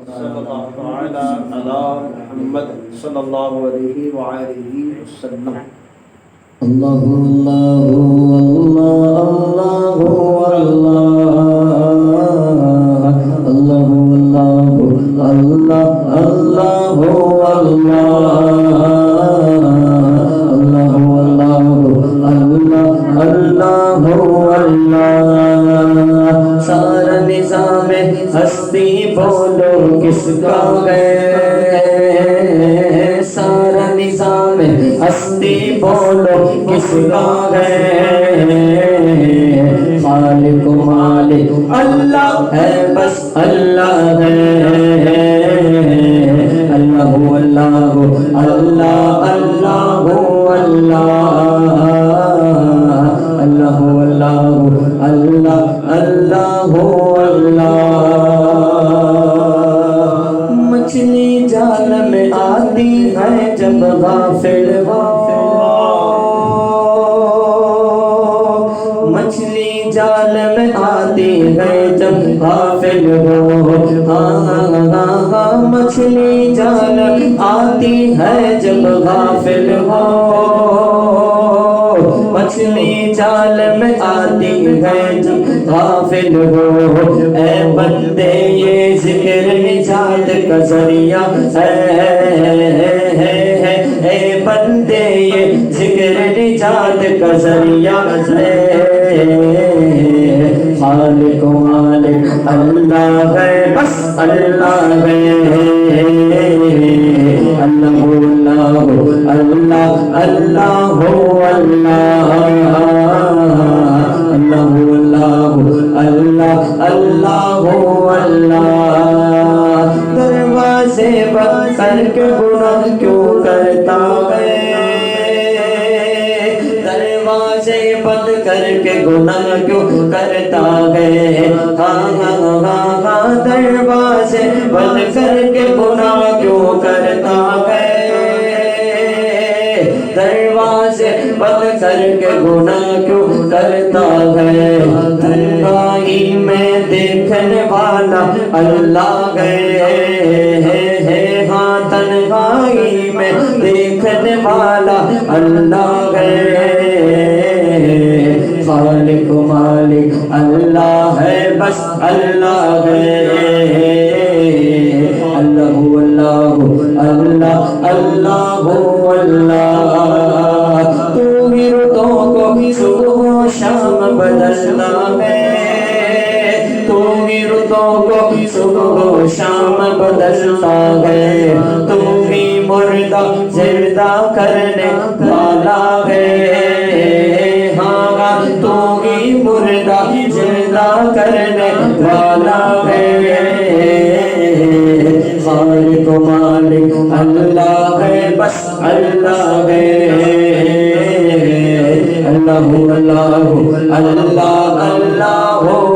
صلی اللہ تعالی علی محمد صلی اللہ علیہ وآلہ وسلم۔ اللہ اللہ اللہ اللہ اللہ اللہ اللہ سارا نظام ہستی بولو کس کا ہے، سارا نظام ہستی بولو کس کا ہے، خالق مالک اللہ ہے، بس اللہ ہے، اللہ اللہ اللہ اللہ اللہ اللہ اللہ اللہ اللہ۔ مچھلی جال میں آتی ہے جب غافل ہو، مچھلی جال میں آتی ہے جب غافل ہو، مچھلی جال آتی ہے جب غافل ہو، مچھلی جال میں آتی ہے جب غافل ہو، اے بندے یہ ذکر نجات کا ذریعہ ہے، اے بندے یہ ذکر نجات کا ذریعہ ہے، خالق مالک اللہ ہے، بس اللہ ہے، اللہ اللہ اللہ اللہ اللہ اللہ اللہ اللہ۔ دروازے بند کر کے گناہ کیوں کرتا ہے، دروازے بند کر کے گناہ کیوں کرتا ہے، دروازے بند کر کے گناہ کیوں کرتا ہے، دروازے بند کر کے گناہ کیوں کرتا ہے، تنہائی میں دیکھنے والا اللہ ہے، ہاں تنہائی میں دیکھنے والا اللہ ہے، خالق مالک اللہ ہے، بس اللہ ہے، اللہ اللہ اللہ اللہ اللہ۔ تو ہی رتوں کو صبح و شام بدلتا ہے، تو ہی رتوں کو صبح و شام بدلتا ہے، تو ہی مردہ زندہ کرنے والا ہے، ہاں تو ہی مردہ زندہ کرنے والا ہے، خالق مالک اللہ ہے، بس اللہ ہے، اللہ اللہ اللہ اللہ